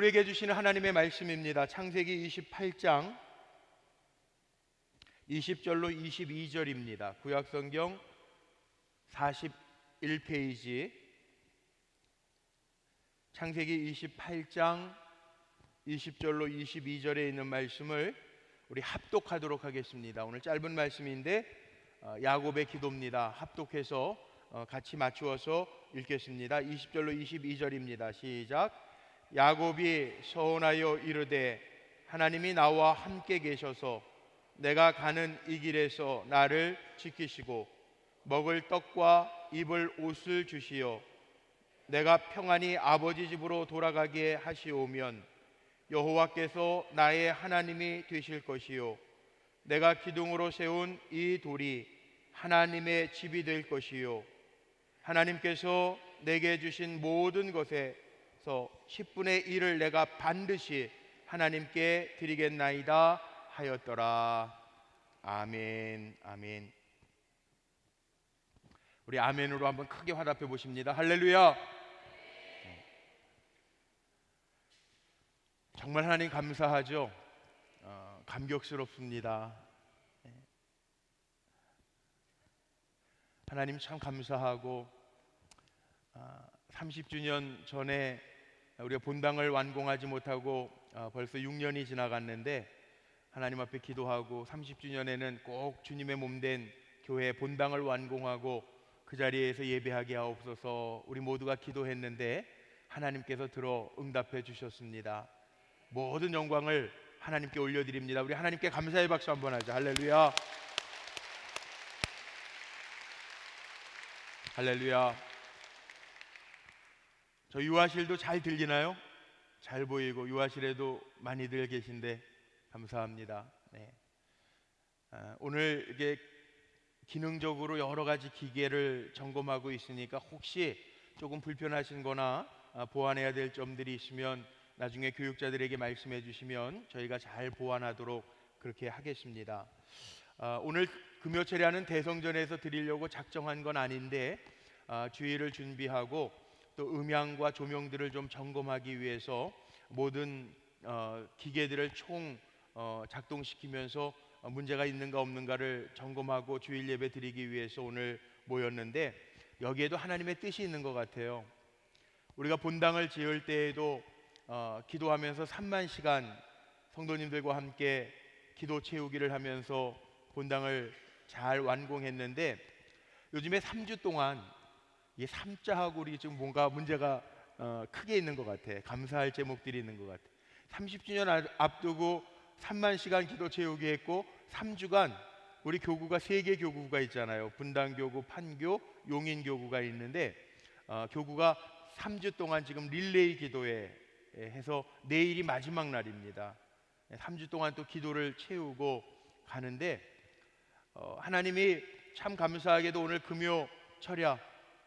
우리에게 주시는 하나님의 말씀입니다. 창세기 28장 20절로 22절입니다. 구약성경 41페이지 창세기 28장 20절로 22절에 있는 말씀을 우리 합독하도록 하겠습니다. 오늘 짧은 말씀인데 야곱의 기도입니다. 합독해서 같이 맞추어서 읽겠습니다. 20절로 22절입니다. 시작. 야곱이 서원하여 이르되 하나님이 나와 함께 계셔서 내가 가는 이 길에서 나를 지키시고 먹을 떡과 입을 옷을 주시어 내가 평안히 아버지 집으로 돌아가게 하시오면 여호와께서 나의 하나님이 되실 것이요 내가 기둥으로 세운 이 돌이 하나님의 집이 될 것이요 하나님께서 내게 주신 모든 것에서 10분의 1을 내가 반드시 하나님께 드리겠나이다 하였더라. 아멘. 아멘. 우리 아멘으로 한번 크게 화답해 보십니다. 할렐루야. 정말 하나님 감사하죠. 감격스럽습니다. 하나님 참 감사하고 30주년 전에 우리가 본당을 완공하지 못하고 벌써 6년이 지나갔는데 하나님 앞에 기도하고 30주년에는 꼭 주님의 몸된 교회 본당을 완공하고 그 자리에서 예배하게 하옵소서. 우리 모두가 기도했는데 하나님께서 들어 응답해 주셨습니다. 모든 영광을 하나님께 올려드립니다. 우리 하나님께 감사의 박수 한번 하자. 할렐루야. 할렐루야. 저 유아실도 잘 들리나요? 잘 보이고 유아실에도 많이들 계신데 감사합니다. 네. 오늘 이게 기능적으로 여러 가지 기계를 점검하고 있으니까 혹시 조금 불편하신 거나 보완해야 될 점들이 있으면 나중에 교육자들에게 말씀해 주시면 저희가 잘 보완하도록 그렇게 하겠습니다. 오늘 금요 철야는 대성전에서 드리려고 작정한 건 아닌데 주일을 준비하고 또 음향과 조명들을 좀 점검하기 위해서 모든 기계들을 총 작동시키면서 문제가 있는가 없는가를 점검하고 주일 예배 드리기 위해서 오늘 모였는데 여기에도 하나님의 뜻이 있는 것 같아요. 우리가 본당을 지을 때에도 기도하면서 3만 시간 성도님들과 함께 기도 채우기를 하면서 본당을 잘 완공했는데 요즘에 3주 동안 이 3자하고 우리 지금 뭔가 문제가 크게 있는 것 같아. 감사할 제목들이 있는 것 같아. 30주년 앞두고 3만 시간 기도 채우기 했고 3주간 우리 교구가 3개 교구가 있잖아요. 분당교구, 판교, 용인교구가 있는데 교구가 3주 동안 지금 릴레이 기도회 해서 내일이 마지막 날입니다. 3주 동안 또 기도를 채우고 가는데 하나님이 참 감사하게도 오늘 금요 철야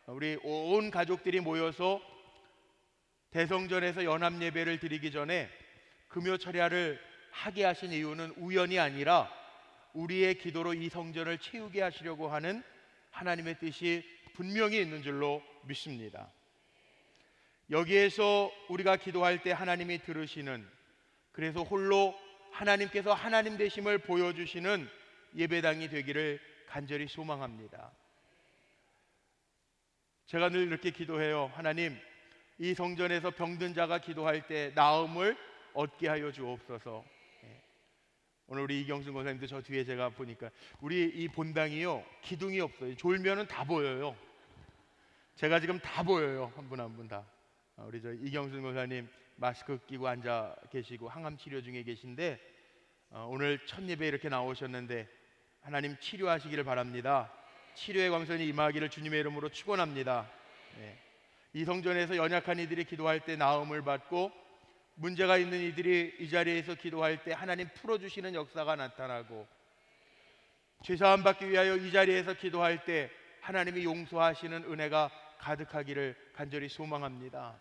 우리 온 가족들이 모여서 대성전에서 연합 예배를 드리기 전에 금요 철야를 하게 하신 이유는 우연이 아니라 우리의 기도로 이 성전을 채우게 하시려고 하는 하나님의 뜻이 분명히 있는 줄로 믿습니다. 여기에서 우리가 기도할 때 하나님이 들으시는, 그래서 홀로 하나님께서 하나님 되심을 보여주시는 예배당이 되기를 간절히 소망합니다. 제가 늘 이렇게 기도해요. 하나님, 이 성전에서 병든 자가 기도할 때 나음을 얻게 하여 주옵소서. 오늘 우리 이경순 권사님도 저 뒤에 제가 보니까 우리 이 본당이요 기둥이 없어요. 졸면은 다 보여요. 제가 지금 다 보여요. 한 분 한 분 다. 우리 저 이경순 권사님 마스크 끼고 앉아 계시고 항암 치료 중에 계신데 오늘 첫 예배 이렇게 나오셨는데 하나님 치료하시기를 바랍니다. 치료의 광선이 임하기를 주님의 이름으로 축원합니다. 이 성전에서 연약한 이들이 기도할 때 나음을 받고 문제가 있는 이들이 이 자리에서 기도할 때 하나님 풀어주시는 역사가 나타나고 죄사함 받기 위하여 이 자리에서 기도할 때 하나님이 용서하시는 은혜가 가득하기를 간절히 소망합니다.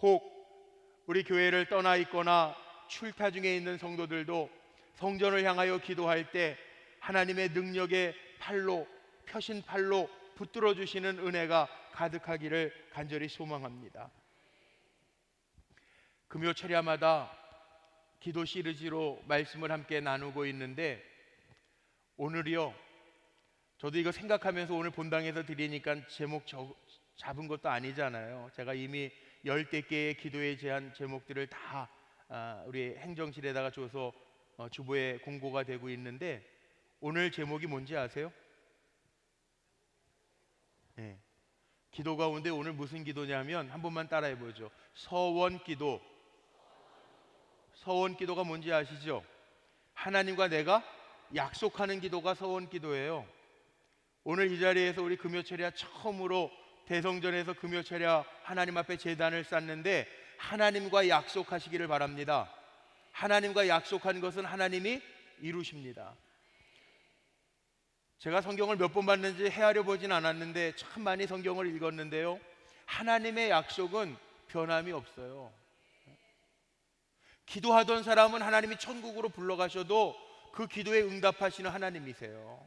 혹 우리 교회를 떠나 있거나 출타 중에 있는 성도들도 성전을 향하여 기도할 때 하나님의 능력의 팔로, 펴신 팔로 붙들어 주시는 은혜가 가득하기를 간절히 소망합니다. 금요 철야마다 기도 시리즈로 말씀을 함께 나누고 있는데, 오늘이요, 저도 이거 생각하면서 오늘 본당에서 드리니까 제목 잡은 것도 아니잖아요. 제가 이미 10대 개의 기도에 제한 제목들을 다 우리 행정실에다가 줘서 주보에 공고가 되고 있는데, 오늘 제목이 뭔지 아세요? 네. 기도 가운데 오늘 무슨 기도냐면, 한 번만 따라해 보죠. 서원기도. 서원기도가 뭔지 아시죠? 하나님과 내가 약속하는 기도가 서원기도예요. 오늘 이 자리에서 우리 금요철야 처음으로 대성전에서 금요철야 하나님 앞에 제단을 쌓는데, 하나님과 약속하시기를 바랍니다. 하나님과 약속한 것은 하나님이 이루십니다. 제가 성경을 몇 번 봤는지 헤아려 보진 않았는데 참 많이 성경을 읽었는데요, 하나님의 약속은 변함이 없어요. 기도하던 사람은 하나님이 천국으로 불러가셔도 그 기도에 응답하시는 하나님이세요.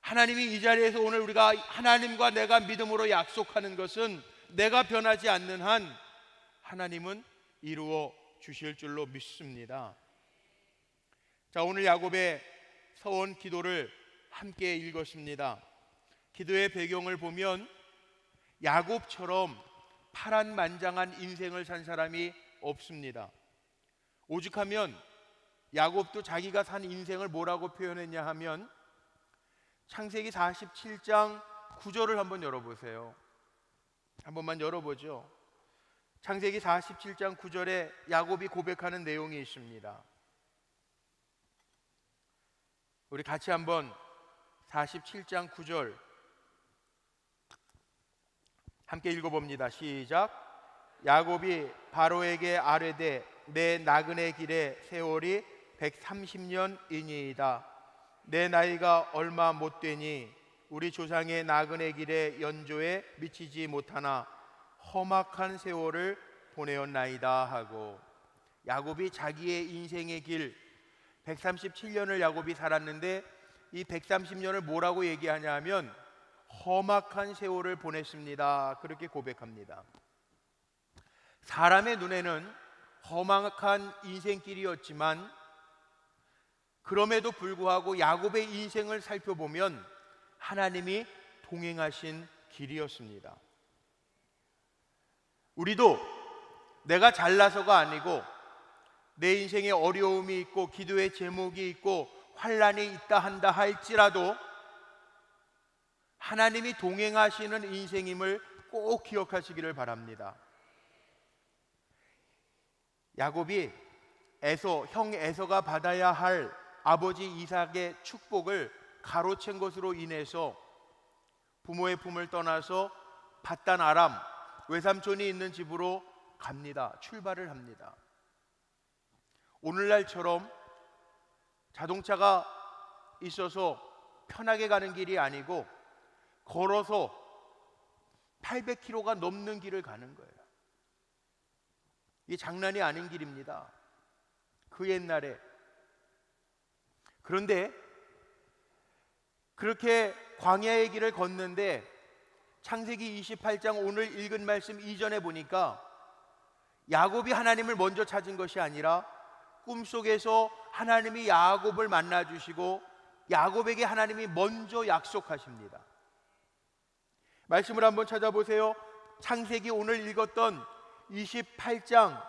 하나님이 이 자리에서 오늘 우리가 하나님과 내가 믿음으로 약속하는 것은 내가 변하지 않는 한 하나님은 이루어 주실 줄로 믿습니다. 자, 오늘 야곱의 서원 기도를 함께 읽었습니다. 기도의 배경을 보면 야곱처럼 파란만장한 인생을 산 사람이 없습니다. 오죽하면 야곱도 자기가 산 인생을 뭐라고 표현했냐 하면, 창세기 47장 9절을 한번 열어보세요. 한 번만 열어보죠. 창세기 47장 9절에 야곱이 고백하는 내용이 있습니다. 우리 같이 한번 47장 9절 함께 읽어봅니다. 시작. 야곱이 바로에게 아뢰되 내 나그네 길의 세월이 130년이니이다. 내 나이가 얼마 못 되니 우리 조상의 나그네 길의 연조에 미치지 못하나 험악한 세월을 보내었나이다 하고, 야곱이 자기의 인생의 길 137년을 야곱이 살았는데, 이 130년을 뭐라고 얘기하냐 하면 험악한 세월을 보냈습니다. 그렇게 고백합니다. 사람의 눈에는 험악한 인생길이었지만, 그럼에도 불구하고 야곱의 인생을 살펴보면 하나님이 동행하신 길이었습니다. 우리도 내가 잘나서가 아니고 내 인생에 어려움이 있고 기도의 제목이 있고 환난이 있다 한다 할지라도 하나님이 동행하시는 인생임을 꼭 기억하시기를 바랍니다. 야곱이 형 에서가 받아야 할 아버지 이삭의 축복을 가로챈 것으로 인해서 부모의 품을 떠나서 밧단 아람 외삼촌이 있는 집으로 갑니다. 출발을 합니다. 오늘날처럼 자동차가 있어서 편하게 가는 길이 아니고 걸어서 800km가 넘는 길을 가는 거예요. 이게 장난이 아닌 길입니다. 그 옛날에. 그런데 그렇게 광야의 길을 걷는데, 창세기 28장 오늘 읽은 말씀 이전에 보니까 야곱이 하나님을 먼저 찾은 것이 아니라 꿈속에서 하나님이 야곱을 만나주시고 야곱에게 하나님이 먼저 약속하십니다. 말씀을 한번 찾아보세요. 창세기 오늘 읽었던 28장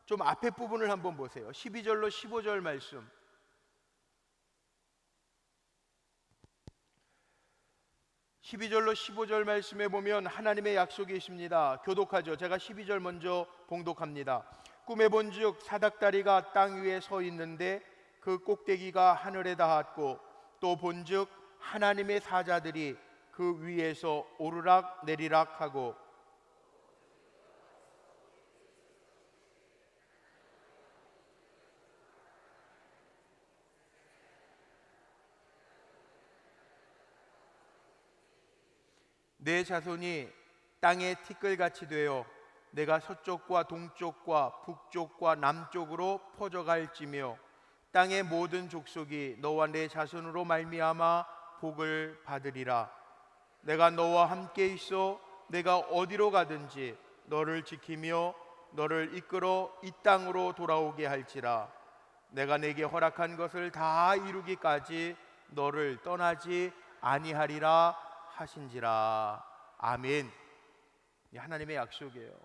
좀 앞에 부분을 한번 보세요. 12절로 15절 말씀. (12절로 15절) 말씀에 보면 하나님의 약속이 있습니다. 교독하죠. 제가 12절 먼저 봉독합니다. 꿈에 본즉 사닥다리가 땅 위에 서 있는데 그 꼭대기가 하늘에 닿았고, 또 본즉 하나님의 사자들이 그 위에서 오르락 내리락 하고, 내 자손이 땅의 티끌같이 되어 내가 서쪽과 동쪽과 북쪽과 남쪽으로 퍼져갈지며, 땅의 모든 족속이 너와 내 자손으로 말미암아 복을 받으리라. 내가 너와 함께 있어 내가 어디로 가든지 너를 지키며 너를 이끌어 이 땅으로 돌아오게 할지라. 내가 내게 허락한 것을 다 이루기까지 너를 떠나지 아니하리라 하신지라. 아멘. 이 하나님의 약속이에요.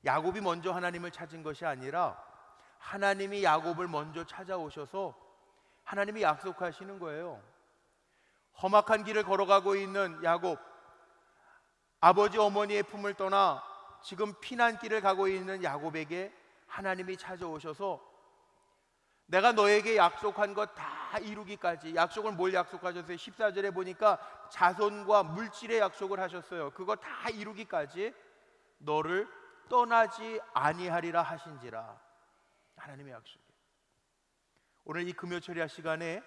야곱이 먼저 하나님을 찾은 것이 아니라 하나님이 야곱을 먼저 찾아오셔서 하나님이 약속하시는 거예요. 험악한 길을 걸어가고 있는 야곱, 아버지 어머니의 품을 떠나 지금 피난길을 가고 있는 야곱에게 하나님이 찾아오셔서 내가 너에게 약속한 것 다 이루기까지. 약속을 뭘 약속하셨어요? 14절에 보니까 자손과 물질의 약속을 하셨어요. 그거 다 이루기까지 너를 떠나지 아니하리라 하신지라. 하나님의 약속이에요. 오늘 이 금요철야 시간에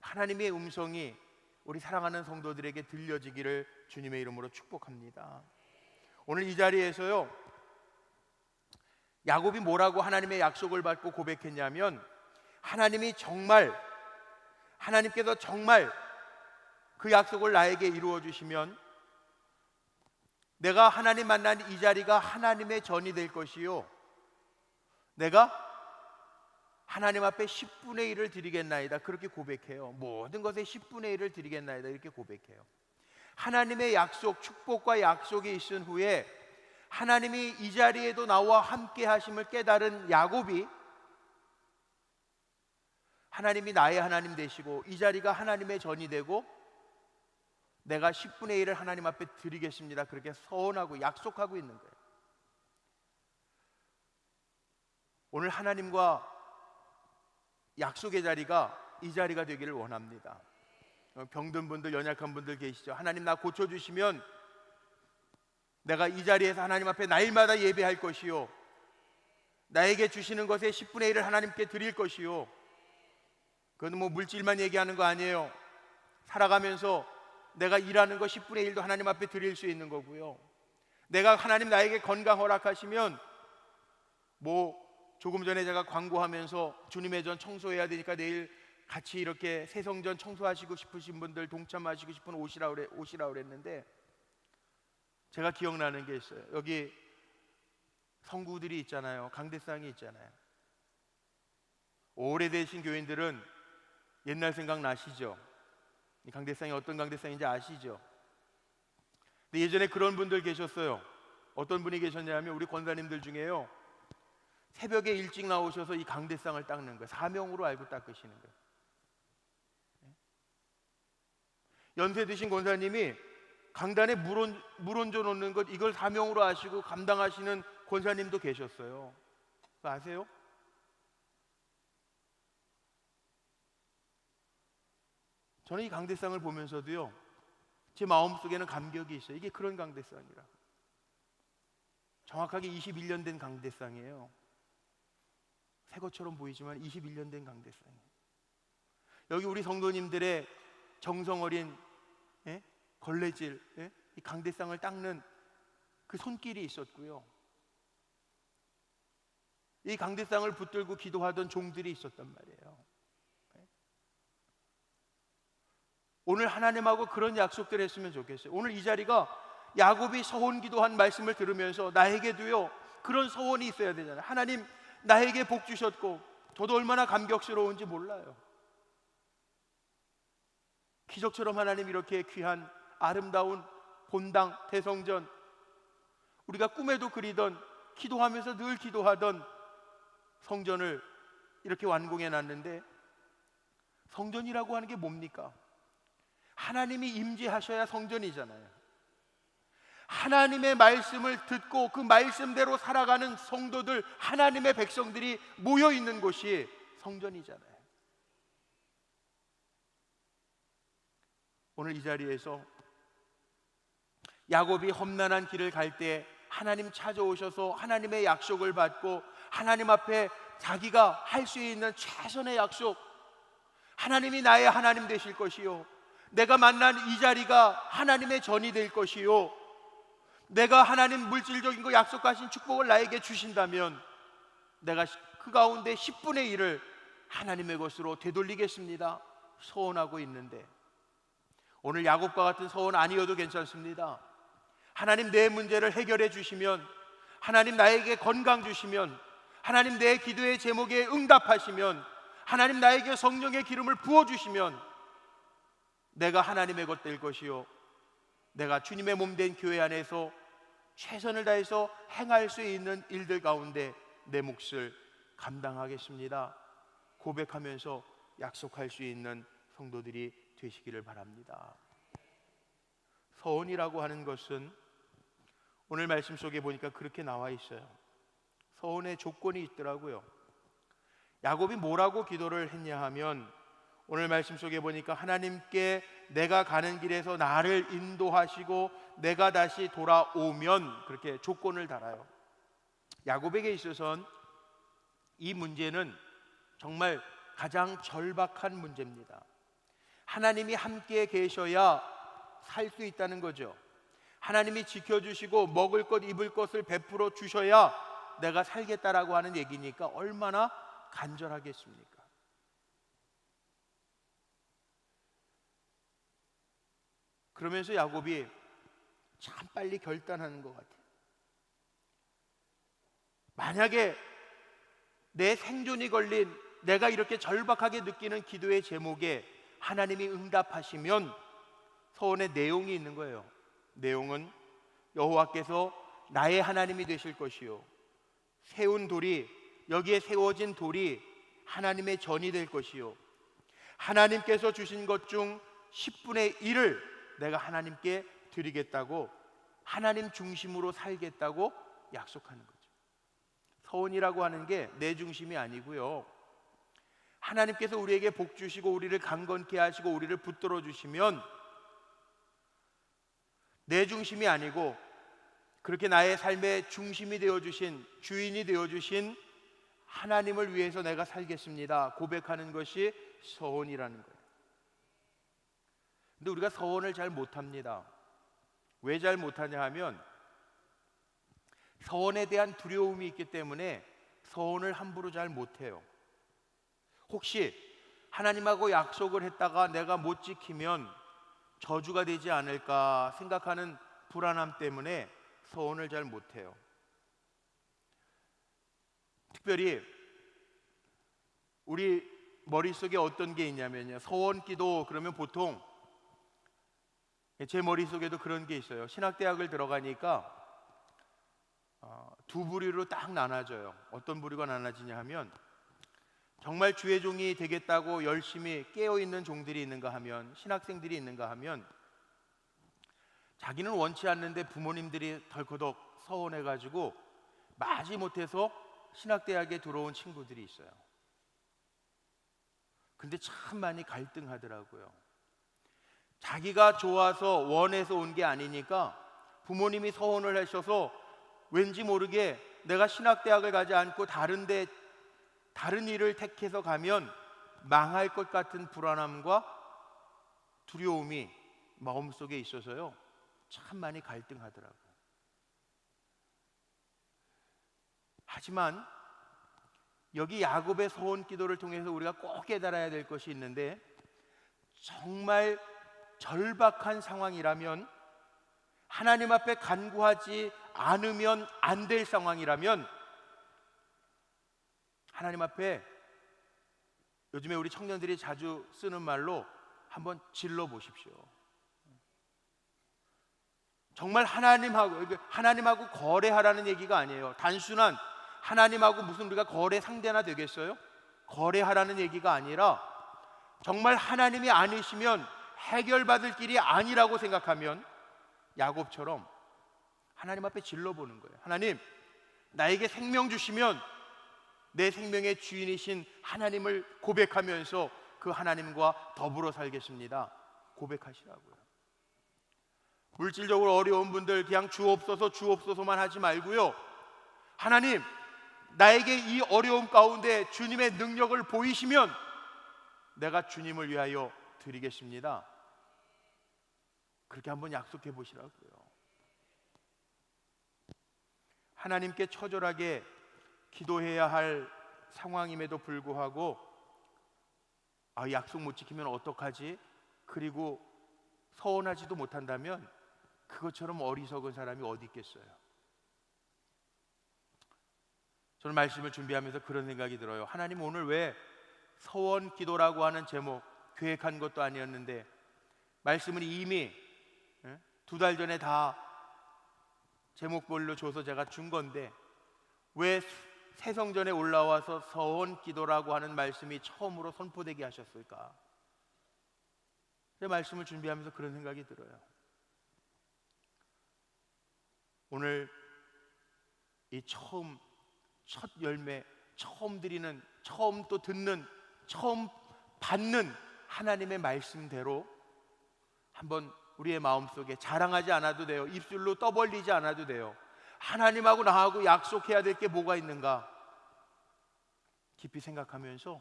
하나님의 음성이 우리 사랑하는 성도들에게 들려지기를 주님의 이름으로 축복합니다. 오늘 이 자리에서요, 야곱이 뭐라고 하나님의 약속을 받고 고백했냐면, 하나님께서 정말 그 약속을 나에게 이루어 주시면 내가 하나님 만난 이 자리가 하나님의 전이 될 것이요, 내가 하나님 앞에 10분의 1을 드리겠나이다. 그렇게 고백해요. 모든 것에 10분의 1을 드리겠나이다. 이렇게 고백해요. 하나님의 약속, 축복과 약속이 있은 후에 하나님이 이 자리에도 나와 함께 하심을 깨달은 야곱이 하나님이 나의 하나님 되시고 이 자리가 하나님의 전이 되고 내가 10분의 1을 하나님 앞에 드리겠습니다. 그렇게 서원하고 약속하고 있는 거예요. 오늘 하나님과 약속의 자리가 이 자리가 되기를 원합니다. 병든 분들, 연약한 분들 계시죠? 하나님 나 고쳐주시면 내가 이 자리에서 하나님 앞에 날마다 예배할 것이요, 나에게 주시는 것의 10분의 1을 하나님께 드릴 것이요. 그건 뭐 물질만 얘기하는 거 아니에요. 살아가면서 내가 일하는 거 10분의 1도 하나님 앞에 드릴 수 있는 거고요. 내가 하나님 나에게 건강 허락하시면 뭐 조금 전에 제가 광고하면서 주님의 전 청소해야 되니까 내일 같이 이렇게 새성전 청소하시고 싶으신 분들 동참하시고 싶은 오시라 그랬는데 제가 기억나는 게 있어요. 여기 성구들이 있잖아요. 강대상이 있잖아요. 오래되신 교인들은 옛날 생각 나시죠? 이 강대상이 어떤 강대상인지 아시죠? 근데 예전에 그런 분들 계셨어요. 어떤 분이 계셨냐면 우리 권사님들 중에요, 새벽에 일찍 나오셔서 이 강대상을 닦는 거예요. 사명으로 알고 닦으시는 거예요. 연세 드신 권사님이 강단에 물 얹어 놓는 것, 이걸 사명으로 하시고 감당하시는 권사님도 계셨어요. 그거 아세요? 저는 이 강대상을 보면서도요, 제 마음속에는 감격이 있어요. 이게 그런 강대상이라. 정확하게 21년 된 강대상이에요. 새 것처럼 보이지만 21년 된 강대상이에요. 여기 우리 성도님들의 정성 어린 걸레질, 이 강대상을 닦는 그 손길이 있었고요, 이 강대상을 붙들고 기도하던 종들이 있었단 말이에요. 오늘 하나님하고 그런 약속들 했으면 좋겠어요. 오늘 이 자리가 야곱이 서원 기도한 말씀을 들으면서 나에게도요 그런 서원이 있어야 되잖아요. 하나님 나에게 복 주셨고 저도 얼마나 감격스러운지 몰라요. 기적처럼 하나님 이렇게 귀한 아름다운 본당 대성전, 우리가 꿈에도 그리던, 기도하면서 늘 기도하던 성전을 이렇게 완공해 놨는데, 성전이라고 하는 게 뭡니까? 하나님이 임재하셔야 성전이잖아요. 하나님의 말씀을 듣고 그 말씀대로 살아가는 성도들, 하나님의 백성들이 모여 있는 곳이 성전이잖아요. 오늘 이 자리에서 야곱이 험난한 길을 갈 때 하나님 찾아오셔서 하나님의 약속을 받고 하나님 앞에 자기가 할 수 있는 최선의 약속, 하나님이 나의 하나님 되실 것이요, 내가 만난 이 자리가 하나님의 전이 될 것이요, 내가 하나님 물질적인 거 약속하신 축복을 나에게 주신다면 내가 그 가운데 10분의 1을 하나님의 것으로 되돌리겠습니다 소원하고 있는데, 오늘 야곱과 같은 소원 아니어도 괜찮습니다. 하나님 내 문제를 해결해 주시면, 하나님 나에게 건강 주시면, 하나님 내 기도의 제목에 응답하시면, 하나님 나에게 성령의 기름을 부어주시면 내가 하나님의 것 될 것이요, 내가 주님의 몸 된 교회 안에서 최선을 다해서 행할 수 있는 일들 가운데 내 몫을 감당하겠습니다 고백하면서 약속할 수 있는 성도들이 되시기를 바랍니다. 서원이라고 하는 것은 오늘 말씀 속에 보니까 그렇게 나와 있어요. 서원의 조건이 있더라고요. 야곱이 뭐라고 기도를 했냐 하면, 오늘 말씀 속에 보니까 하나님께 내가 가는 길에서 나를 인도하시고 내가 다시 돌아오면, 그렇게 조건을 달아요. 야곱에게 있어서는 이 문제는 정말 가장 절박한 문제입니다. 하나님이 함께 계셔야 살 수 있다는 거죠. 하나님이 지켜주시고 먹을 것 입을 것을 베풀어 주셔야 내가 살겠다라고 하는 얘기니까 얼마나 간절하겠습니까? 그러면서 야곱이 참 빨리 결단하는 것 같아요. 만약에 내 생존이 걸린, 내가 이렇게 절박하게 느끼는 기도의 제목에 하나님이 응답하시면 서원의 내용이 있는 거예요. 내용은 여호와께서 나의 하나님이 되실 것이요, 세운 돌이, 여기에 세워진 돌이 하나님의 전이 될 것이요, 하나님께서 주신 것 중 10분의 1을 내가 하나님께 드리겠다고, 하나님 중심으로 살겠다고 약속하는 거죠. 서원이라고 하는 게 내 중심이 아니고요, 하나님께서 우리에게 복 주시고 우리를 강건케 하시고 우리를 붙들어 주시면 내 중심이 아니고 그렇게 나의 삶의 중심이 되어주신, 주인이 되어주신 하나님을 위해서 내가 살겠습니다 고백하는 것이 서원이라는 거예요. 근데 우리가 서원을 잘 못합니다. 왜 잘 못하냐 하면 서원에 대한 두려움이 있기 때문에 서원을 함부로 잘 못해요. 혹시 하나님하고 약속을 했다가 내가 못 지키면 저주가 되지 않을까 생각하는 불안함 때문에 서원을 잘 못해요. 특별히 우리 머릿속에 어떤 게 있냐면요, 서원 기도 그러면 보통, 제 머릿속에도 그런 게 있어요. 신학대학을 들어가니까 두 부류로 딱 나눠져요. 어떤 부류가 나눠지냐 하면, 정말 주의 종이 되겠다고 열심히 깨어있는 종들이 있는가 하면, 신학생들이 있는가 하면, 자기는 원치 않는데 부모님들이 덜커덕 서원해가지고 마지못해서 신학대학에 들어온 친구들이 있어요. 근데 참 많이 갈등하더라고요. 자기가 좋아서 원해서 온 게 아니니까 부모님이 서원을 하셔서 왠지 모르게 내가 신학대학을 가지 않고 다른 일을 택해서 가면 망할 것 같은 불안함과 두려움이 마음속에 있어서요, 참 많이 갈등하더라고요. 하지만 여기 야곱의 서원 기도를 통해서 우리가 꼭 깨달아야 될 것이 있는데, 정말 절박한 상황이라면, 하나님 앞에 간구하지 않으면 안 될 상황이라면, 하나님 앞에, 요즘에 우리 청년들이 자주 쓰는 말로 한번 질러 보십시오. 정말 하나님하고 거래하라는 얘기가 아니에요. 단순한 하나님하고 무슨 우리가 거래 상대나 되겠어요? 거래하라는 얘기가 아니라 정말 하나님이 아니시면 해결받을 길이 아니라고 생각하면 야곱처럼 하나님 앞에 질러보는 거예요. 하나님, 나에게 생명 주시면 내 생명의 주인이신 하나님을 고백하면서 그 하나님과 더불어 살겠습니다 고백하시라고요. 물질적으로 어려운 분들 그냥 주옵소서 주옵소서만 하지 말고요, 하나님, 나에게 이 어려움 가운데 주님의 능력을 보이시면 내가 주님을 위하여 드리겠습니다, 그렇게 한번 약속해 보시라고요. 하나님께 처절하게 기도해야 할 상황임에도 불구하고 약속 못 지키면 어떡하지? 그리고 서운하지도 못한다면 그것처럼 어리석은 사람이 어디 있겠어요? 저는 말씀을 준비하면서 그런 생각이 들어요. 하나님, 오늘 왜 서원 기도라고 하는 제목 계획한 것도 아니었는데 말씀을 이미 2달 전에 다 제목별로 줘서 제가 준 건데 왜 새성전에 올라와서 서원 기도라고 하는 말씀이 처음으로 선포되게 하셨을까? 제 말씀을 준비하면서 그런 생각이 들어요. 오늘 이 첫 열매, 처음 드리는, 처음 또 듣는, 처음 받는 하나님의 말씀대로 한번 우리의 마음속에 자랑하지 않아도 돼요. 입술로 떠벌리지 않아도 돼요. 하나님하고 나하고 약속해야 될 게 뭐가 있는가 깊이 생각하면서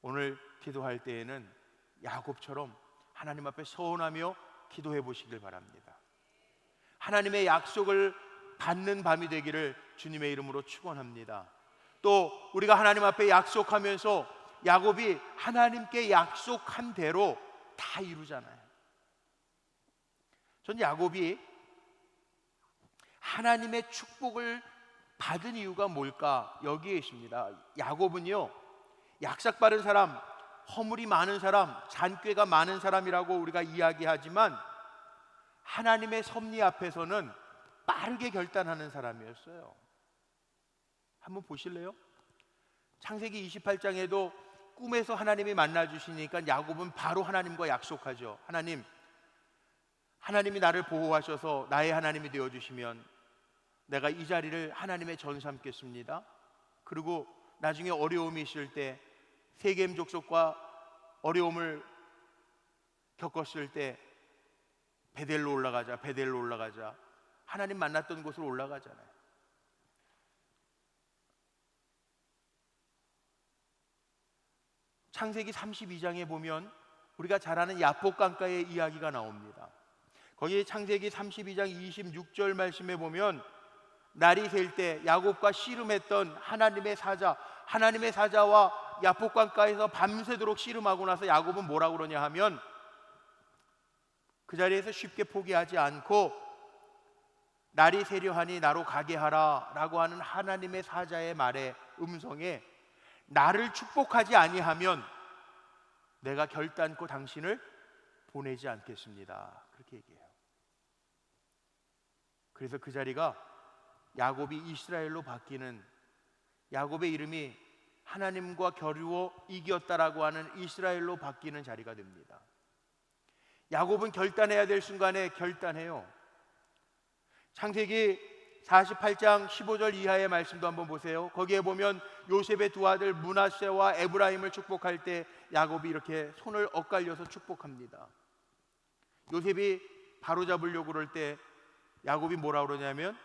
오늘 기도할 때에는 야곱처럼 하나님 앞에 서원하며 기도해 보시길 바랍니다. 하나님의 약속을 받는 밤이 되기를 주님의 이름으로 축원합니다. 또 우리가 하나님 앞에 약속하면서 야곱이 하나님께 약속한 대로 다 이루잖아요. 전 야곱이 하나님의 축복을 받은 이유가 뭘까? 여기에 있습니다. 야곱은요, 약삭 빠른 사람, 허물이 많은 사람, 잔꾀가 많은 사람이라고 우리가 이야기하지만 하나님의 섭리 앞에서는 빠르게 결단하는 사람이었어요. 한번 보실래요? 창세기 28장에도 꿈에서 하나님이 만나 주시니까 야곱은 바로 하나님과 약속하죠. 하나님이 나를 보호하셔서 나의 하나님이 되어 주시면 내가 이 자리를 하나님의 전 삼겠습니다. 그리고 나중에 어려움이 있을 때 세겜 족속과 어려움을 겪었을 때 베델로 올라가자. 하나님 만났던 곳으로 올라가잖아요. 창세기 32장에 보면 우리가 잘 아는 야복 강가의 이야기가 나옵니다. 거기 창세기 32장 26절 말씀에 보면 날이 셀 때 야곱과 씨름했던 하나님의 사자와 야복 강가에서 밤새도록 씨름하고 나서 야곱은 뭐라고 그러냐 하면 그 자리에서 쉽게 포기하지 않고 날이 세려하니 나로 가게 하라 라고 하는 하나님의 사자의 말에 음성에 나를 축복하지 아니하면 내가 결단코 당신을 보내지 않겠습니다. 그렇게 얘기해요. 그래서 그 자리가 야곱이 이스라엘로 바뀌는, 야곱의 이름이 하나님과 겨루어 이겼다라고 하는 이스라엘로 바뀌는 자리가 됩니다. 야곱은 결단해야 될 순간에 결단해요. 창세기 48장 15절 이하의 말씀도 한번 보세요. 거기에 보면 요셉의 두 아들 므낫세와 에브라임을 축복할 때 야곱이 이렇게 손을 엇갈려서 축복합니다. 요셉이 바로잡으려고 그럴 때 야곱이 뭐라 그러냐면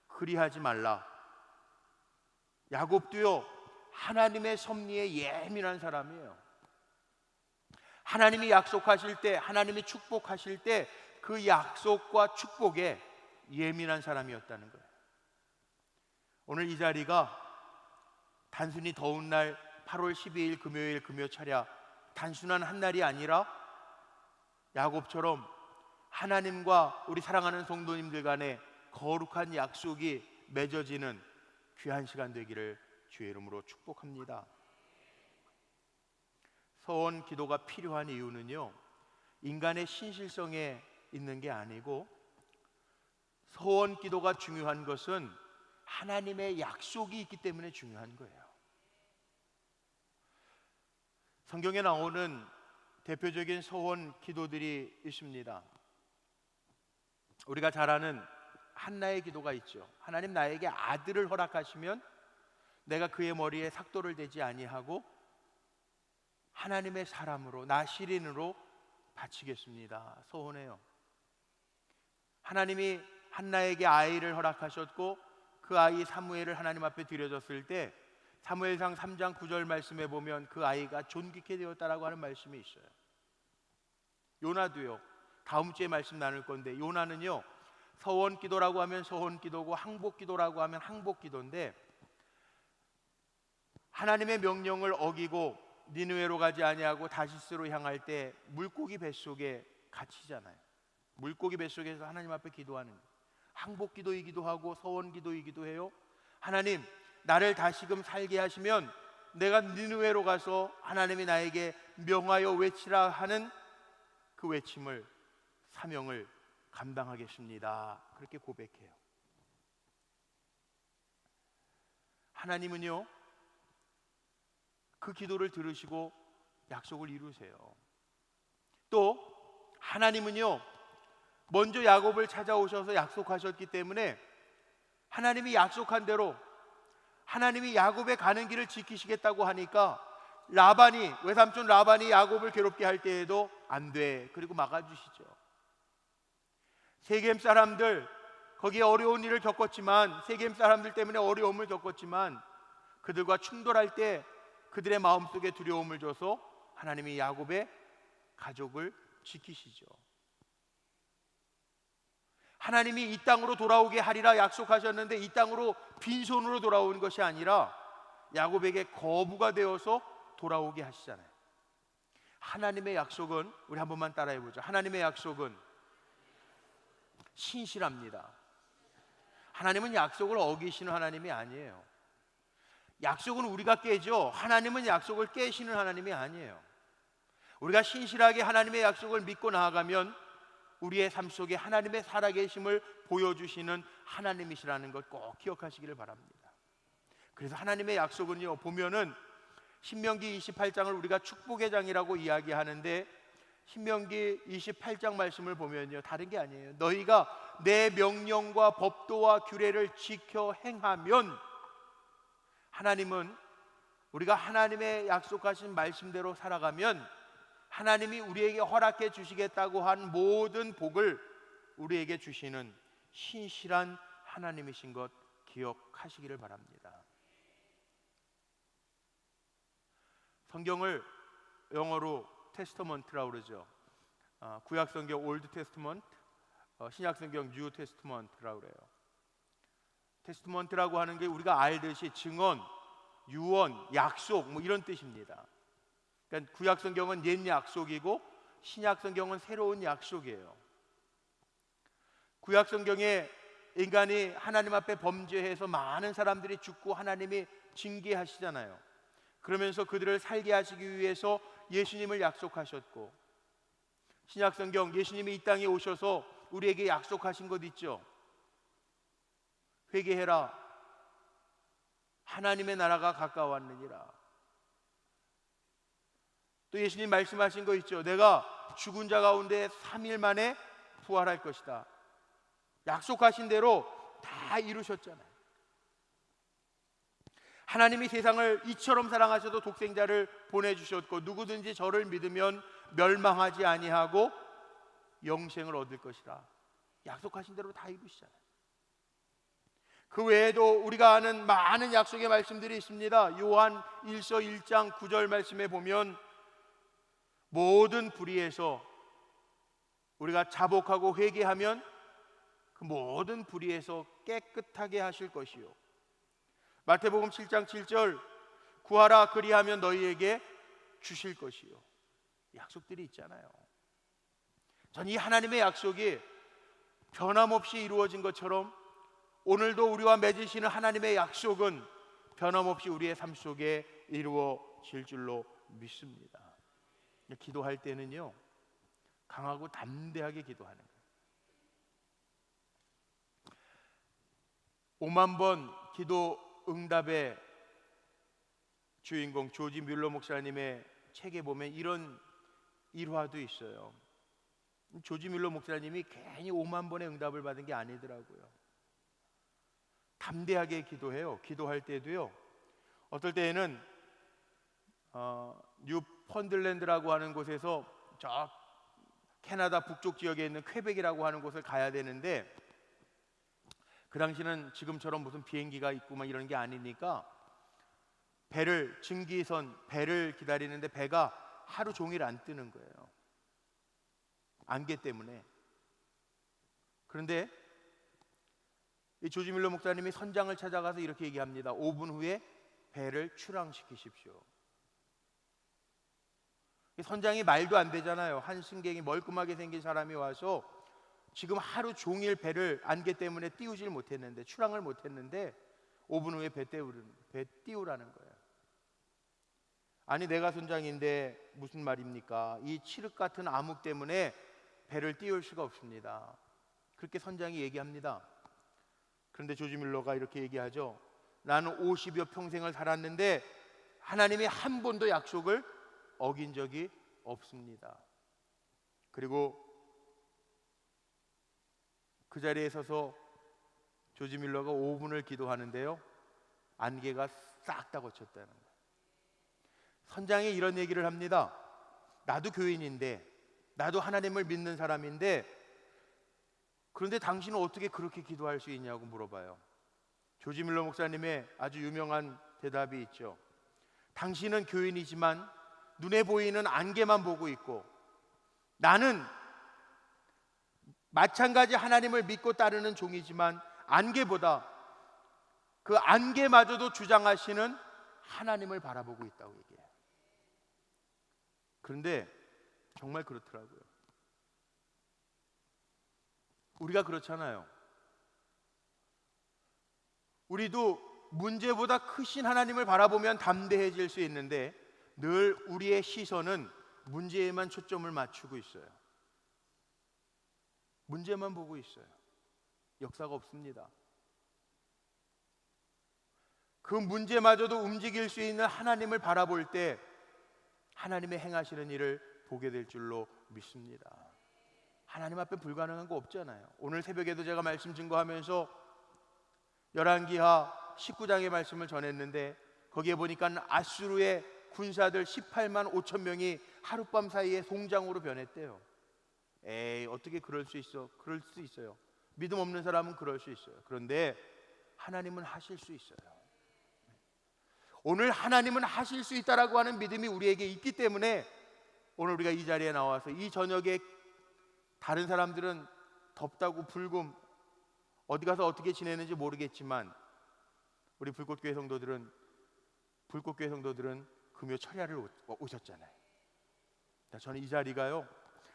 그리하지 말라. 야곱도요, 하나님의 섭리에 예민한 사람이에요. 하나님이 약속하실 때, 하나님이 축복하실 때 그 약속과 축복에 예민한 사람이었다는 거예요. 오늘 이 자리가 단순히 더운 날 8월 12일 금요일 금요차랴 단순한 한 날이 아니라 야곱처럼 하나님과 우리 사랑하는 성도님들 간에 거룩한 약속이 맺어지는 귀한 시간 되기를 주의 이름으로 축복합니다. 서원 기도가 필요한 이유는요, 인간의 신실성에 있는 게 아니고 서원 기도가 중요한 것은 하나님의 약속이 있기 때문에 중요한 거예요. 성경에 나오는 대표적인 서원 기도들이 있습니다. 우리가 잘 아는 한나의 기도가 있죠. 하나님, 나에게 아들을 허락하시면 내가 그의 머리에 삭도를 대지 아니하고 하나님의 사람으로, 나 시린으로 바치겠습니다. 서원해요. 하나님이 한나에게 아이를 허락하셨고 그 아이 사무엘을 하나님 앞에 드려졌을 때 사무엘상 3장 9절 말씀에 보면 그 아이가 존귀케 되었다라고 하는 말씀이 있어요. 요나도요, 다음 주에 말씀 나눌 건데 요나는요, 서원 기도라고 하면 서원 기도고 항복 기도라고 하면 항복 기도인데 하나님의 명령을 어기고 니느웨로 가지 아니하고 다시스로 향할 때 물고기 뱃속에 갇히잖아요. 물고기 뱃속에서 하나님 앞에 기도하는 항복 기도이기도 하고 서원 기도이기도 해요. 하나님, 나를 다시금 살게 하시면 내가 니느웨로 가서 하나님이 나에게 명하여 외치라 하는 그 외침을, 사명을 감당하겠습니다. 그렇게 고백해요. 하나님은요, 그 기도를 들으시고 약속을 이루세요. 또 하나님은요, 먼저 야곱을 찾아오셔서 약속하셨기 때문에 하나님이 약속한 대로 하나님이 야곱의 가는 길을 지키시겠다고 하니까 외삼촌 라반이 야곱을 괴롭게 할 때에도 안 돼, 그리고 막아주시죠. 세겜 사람들, 거기에 어려운 일을 겪었지만, 세겜 사람들 때문에 어려움을 겪었지만, 그들과 충돌할 때 그들의 마음속에 두려움을 줘서 하나님이 야곱의 가족을 지키시죠. 하나님이 이 땅으로 돌아오게 하리라 약속하셨는데 이 땅으로 빈손으로 돌아오는 것이 아니라 야곱에게 거부가 되어서 돌아오게 하시잖아요. 하나님의 약속은, 우리 한 번만 따라해 보죠. 하나님의 약속은 신실합니다. 하나님은 약속을 어기시는 하나님이 아니에요. 약속은 우리가 깨죠. 하나님은 약속을 깨시는 하나님이 아니에요. 우리가 신실하게 하나님의 약속을 믿고 나아가면 우리의 삶 속에 하나님의 살아계심을 보여주시는 하나님이시라는 것 꼭 기억하시기를 바랍니다. 그래서 하나님의 약속은요, 보면은 신명기 28장을 우리가 축복의 장이라고 이야기하는데, 신명기 28장 말씀을 보면요, 다른 게 아니에요. 너희가 내 명령과 법도와 규례를 지켜 행하면, 하나님은 우리가 하나님의 약속하신 말씀대로 살아가면 하나님이 우리에게 허락해 주시겠다고 한 모든 복을 우리에게 주시는 신실한 하나님이신 것 기억하시기를 바랍니다. 성경을 영어로 테스터먼트라고 그러죠. 구약성경 올드 테스터먼트, 신약성경 뉴 테스터먼트라고 그래요. 테스터먼트라고 하는 게 우리가 알듯이 증언, 유언, 약속 뭐 이런 뜻입니다. 그러니까 구약성경은 옛 약속이고 신약성경은 새로운 약속이에요. 구약성경에 인간이 하나님 앞에 범죄해서 많은 사람들이 죽고 하나님이 징계하시잖아요. 그러면서 그들을 살게 하시기 위해서 예수님을 약속하셨고, 신약성경 예수님이 이 땅에 오셔서 우리에게 약속하신 것 있죠. 회개해라, 하나님의 나라가 가까웠느니라. 또 예수님 말씀하신 거 있죠. 내가 죽은 자 가운데 3일 만에 부활할 것이다. 약속하신 대로 다 이루셨잖아요. 하나님이 세상을 이처럼 사랑하셔도 독생자를 보내주셨고, 누구든지 저를 믿으면 멸망하지 아니하고 영생을 얻을 것이라. 약속하신 대로 다 이루시잖아요. 그 외에도 우리가 아는 많은 약속의 말씀들이 있습니다. 요한 1서 1장 9절 말씀에 보면 모든 불의에서 우리가 자복하고 회개하면 그 모든 불의에서 깨끗하게 하실 것이요, 마태복음 7장 7절 구하라 그리하면 너희에게 주실 것이요. 약속들이 있잖아요. 전 이 하나님의 약속이 변함없이 이루어진 것처럼 오늘도 우리와 맺으시는 하나님의 약속은 변함없이 우리의 삶 속에 이루어질 줄로 믿습니다. 기도할 때는요, 강하고 담대하게 기도하는 거예요. 5만 번 기도 응답의 주인공 조지 뮬러 목사님의 책에 보면 이런 일화도 있어요. 조지 뮬러 목사님이 괜히 5만 번의 응답을 받은 게 아니더라고요. 담대하게 기도해요. 기도할 때도요, 어떨 때에는 뉴펀들랜드라고 하는 곳에서 저 캐나다 북쪽 지역에 있는 퀘벡이라고 하는 곳을 가야 되는데, 그 당시는 지금처럼 무슨 비행기가 있고 막 이런 게 아니니까 배를 기다리는데 배가 하루 종일 안 뜨는 거예요. 안개 때문에. 그런데 이 조지 밀러 목사님이 선장을 찾아가서 이렇게 얘기합니다. 5분 후에 배를 출항시키십시오. 선장이 말도 안 되잖아요. 한 승객이 멀끔하게 생긴 사람이 와서 지금 하루 종일 배를 안개 때문에 띄우질 못했는데, 출항을 못했는데 5분 후에 배 띄우라는 거예요. 아니 내가 선장인데 무슨 말입니까? 이 칠흑 같은 암흑 때문에 배를 띄울 수가 없습니다. 그렇게 선장이 얘기합니다. 그런데 조지 밀러가 이렇게 얘기하죠. 나는 50여 평생을 살았는데 하나님이 한 번도 약속을 어긴 적이 없습니다. 그리고 그 자리에 서서 조지 밀러가 5분을 기도하는데요, 안개가 싹 다 거쳤다는 거예요. 선장이 이런 얘기를 합니다. 나도 교인인데, 나도 하나님을 믿는 사람인데, 그런데 당신은 어떻게 그렇게 기도할 수 있냐고 물어봐요. 조지 밀러 목사님의 아주 유명한 대답이 있죠. 당신은 교인이지만 눈에 보이는 안개만 보고 있고, 나는 마찬가지 하나님을 믿고 따르는 종이지만 안개보다 그 안개마저도 주장하시는 하나님을 바라보고 있다고 얘기해요. 그런데 정말 그렇더라고요. 우리가 그렇잖아요. 우리도 문제보다 크신 하나님을 바라보면 담대해질 수 있는데 늘 우리의 시선은 문제에만 초점을 맞추고 있어요. 문제만 보고 있어요. 역사가 없습니다. 그 문제마저도 움직일 수 있는 하나님을 바라볼 때 하나님의 행하시는 일을 보게 될 줄로 믿습니다. 하나님 앞에 불가능한 거 없잖아요. 오늘 새벽에도 제가 말씀 증거하면서 열왕기하 19장의 말씀을 전했는데, 거기에 보니까 아수르의 군사들 18만 5천 명이 하룻밤 사이에 송장으로 변했대요. 에이, 어떻게 그럴 수 있어? 그럴 수 있어요. 믿음 없는 사람은 그럴 수 있어요. 그런데 하나님은 하실 수 있어요. 오늘 하나님은 하실 수 있다라고 하는 믿음이 우리에게 있기 때문에 오늘 우리가 이 자리에 나와서 이 저녁에 다른 사람들은 덥다고 불금 어디 가서 어떻게 지내는지 모르겠지만 우리 불꽃교회 성도들은 금요 철야를 오셨잖아요. 저는 이 자리가요,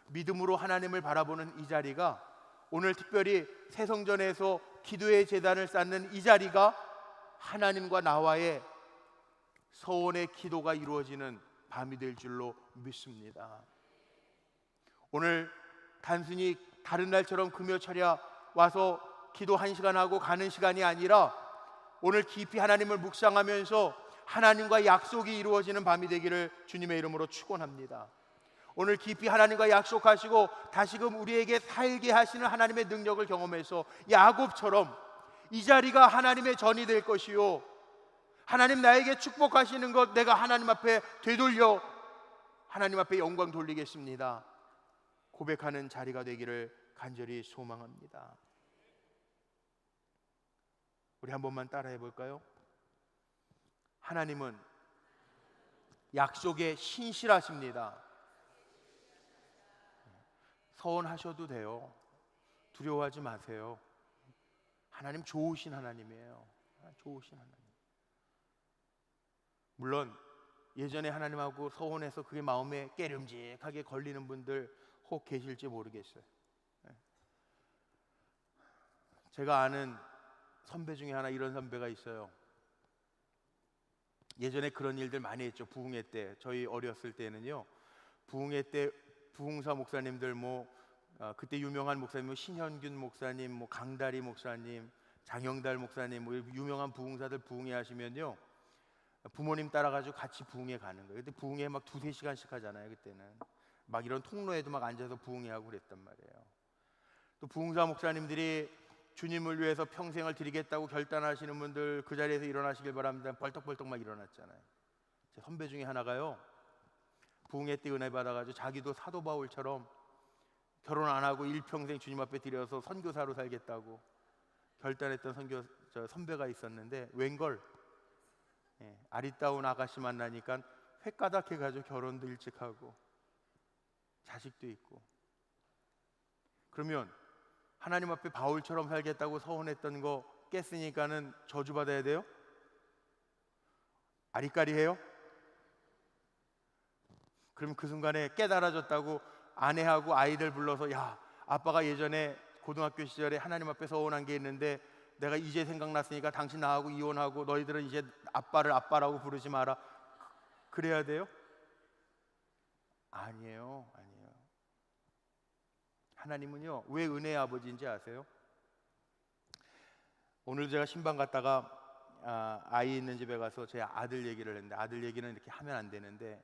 믿음으로 하나님을 바라보는 이 자리가, 오늘 특별히 새성전에서 기도의 제단을 쌓는 이 자리가 하나님과 나와의 서원의 기도가 이루어지는 밤이 될 줄로 믿습니다. 오늘 단순히 다른 날처럼 금요 철야 와서 기도 1시간 하고 가는 시간이 아니라 오늘 깊이 하나님을 묵상하면서 하나님과 약속이 이루어지는 밤이 되기를 주님의 이름으로 축원합니다. 오늘 깊이 하나님과 약속하시고 다시금 우리에게 살게 하시는 하나님의 능력을 경험해서 야곱처럼 이 자리가 하나님의 전이 될 것이요, 하나님 나에게 축복하시는 것 내가 하나님 앞에 되돌려 하나님 앞에 영광 돌리겠습니다 고백하는 자리가 되기를 간절히 소망합니다. 우리 한 번만 따라해 볼까요? 하나님은 약속에 신실하십니다. 서원하셔도 돼요. 두려워하지 마세요. 하나님 좋으신 하나님이에요. 좋으신 하나님. 물론 예전에 하나님하고 서원해서 그게 마음에 깨름직하게 걸리는 분들 혹 계실지 모르겠어요. 제가 아는 선배 중에 하나 이런 선배가 있어요. 예전에 그런 일들 많이 했죠. 부흥회 때, 저희 어렸을 때는요, 부흥회 때 부흥사 목사님들 그때 유명한 목사님 신현균 목사님, 강다리 목사님, 장영달 목사님, 유명한 부흥사들 부흥회 하시면요, 부모님 따라가지고 같이 부흥회 가는 거예요. 그때 부흥회 막 2-3시간씩 하잖아요. 그때는 막 이런 통로에도 막 앉아서 부흥회 하고 그랬단 말이에요. 또 부흥사 목사님들이 주님을 위해서 평생을 드리겠다고 결단하시는 분들 그 자리에서 일어나시길 바랍니다. 벌떡벌떡 막 일어났잖아요. 제 선배 중에 하나가요, 부흥회 때 은혜 받아가지고 자기도 사도 바울처럼 결혼 안 하고 일평생 주님 앞에 드려서 선교사로 살겠다고 결단했던 선배가 있었는데, 웬걸 아리따운 아가씨 만나니까 횟가닥해가지고 결혼도 일찍 하고 자식도 있고. 그러면 하나님 앞에 바울처럼 살겠다고 서원했던 거 깼으니까는 저주받아야 돼요? 아리까리해요? 그럼 그 순간에 깨달아졌다고 아내하고 아이들 불러서, 야, 아빠가 예전에 고등학교 시절에 하나님 앞에 서원한 게 있는데 내가 이제 생각났으니까 당신 나하고 이혼하고 너희들은 이제 아빠를 아빠라고 부르지 마라. 그래야 돼요? 아니에요. 아니에요. 하나님은요, 왜 은혜의 아버지인지 아세요? 오늘 제가 신방 갔다가 아이 있는 집에 가서 제 아들 얘기를 했는데, 아들 얘기는 이렇게 하면 안 되는데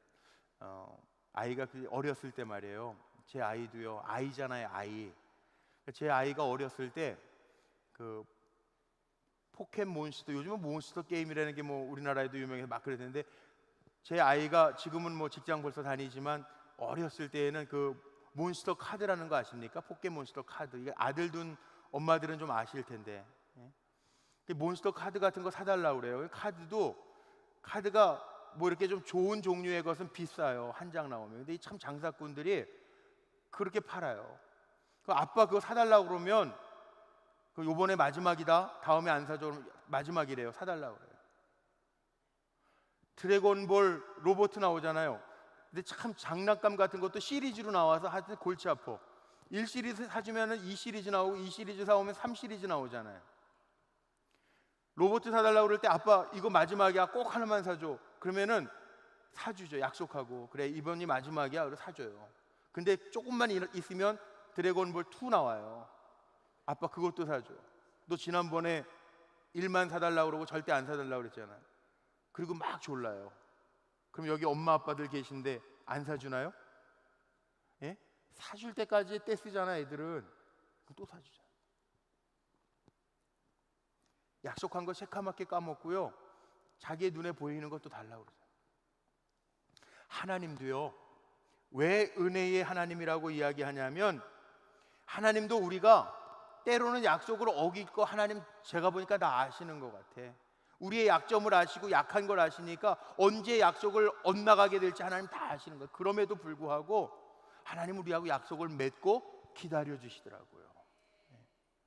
아이가 어렸을 때 말이에요. 제 아이도요, 아이잖아요, 아이. 제 아이가 어렸을 때 그 포켓몬스터, 요즘은 몬스터 게임이라는 게 뭐 우리나라에도 유명해서 막 그랬는데, 제 아이가 지금은 뭐 직장 벌써 다니지만 어렸을 때에는 그 몬스터 카드라는 거 아십니까? 포켓몬스터 카드. 이게 아들 둔 엄마들은 좀 아실 텐데, 몬스터 카드 같은 거 사달라고 그래요. 카드가 뭐 이렇게 좀 좋은 종류의 것은 비싸요, 한 장 나오면. 근데 참 장사꾼들이 그렇게 팔아요. 그 아빠 그거 사달라고 그러면 그 요번에 마지막이다, 다음에 안 사줘, 그러면 마지막이래요, 사달라고 그래요. 드래곤볼 로봇 나오잖아요. 근데 참 장난감 같은 것도 시리즈로 나와서 하여튼 골치 아파. 1시리즈 사주면은 2시리즈 나오고, 2시리즈 사오면 3시리즈 나오잖아요. 로봇 사달라고 그럴 때 아빠 이거 마지막이야, 꼭 하나만 사줘. 그러면은 사주죠, 약속하고. 그래, 이번이 마지막이야, 그래서 사줘요. 근데 조금만 있으면 드래곤볼 2 나와요. 아빠 그것도 사줘. 너 지난번에 1만 사달라고 그러고 절대 안 사달라고 그랬잖아. 그리고 막 졸라요. 그럼 여기 엄마 아빠들 계신데 안 사주나요? 예? 사줄 때까지 떼쓰잖아, 애들은. 또 사주잖아. 약속한 거 새카맣게 까먹고요, 자기의 눈에 보이는 것도 달라고 그러잖아요. 하나님도요, 왜 은혜의 하나님이라고 이야기하냐면, 하나님도 우리가 때로는 약속을 어길 거 하나님 제가 보니까 다 아시는 것 같아. 우리의 약점을 아시고 약한 걸 아시니까 언제 약속을 엇나가게 될지 하나님 다 아시는 거예요. 그럼에도 불구하고 하나님 우리하고 약속을 맺고 기다려 주시더라고요.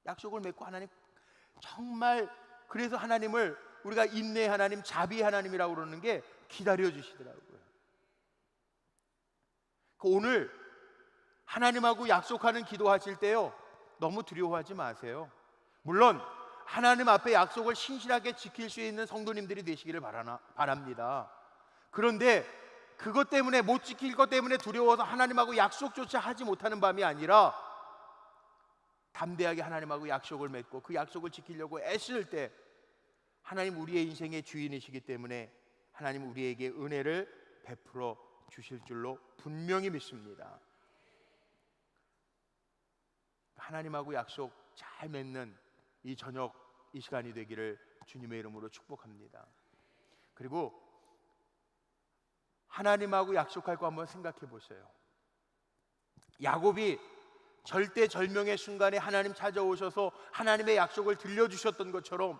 약속을 맺고 하나님 정말, 그래서 하나님을 우리가 인내 하나님, 자비 하나님이라고 그러는 게 기다려 주시더라고요. 오늘 하나님하고 약속하는 기도하실 때요, 너무 두려워하지 마세요. 물론 하나님 앞에 약속을 신실하게 지킬 수 있는 성도님들이 되시기를 바랍니다. 그런데 그것 때문에, 못 지킬 것 때문에 두려워서 하나님하고 약속조차 하지 못하는 밤이 아니라 담대하게 하나님하고 약속을 맺고 그 약속을 지키려고 애쓸 때, 하나님 우리의 인생의 주인이시기 때문에 하나님 우리에게 은혜를 베풀어 주실 줄로 분명히 믿습니다. 하나님하고 약속 잘 맺는 이 저녁, 이 시간이 되기를 주님의 이름으로 축복합니다. 그리고 하나님하고 약속할 거 한번 생각해 보세요. 야곱이 절대절명의 순간에 하나님 찾아오셔서 하나님의 약속을 들려주셨던 것처럼,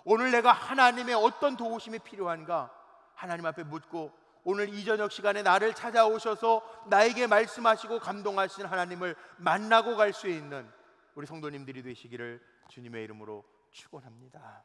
오늘 내가 하나님의 어떤 도우심이 필요한가 하나님 앞에 묻고, 오늘 이 저녁 시간에 나를 찾아오셔서 나에게 말씀하시고 감동하신 하나님을 만나고 갈 수 있는 우리 성도님들이 되시기를 주님의 이름으로 축원합니다.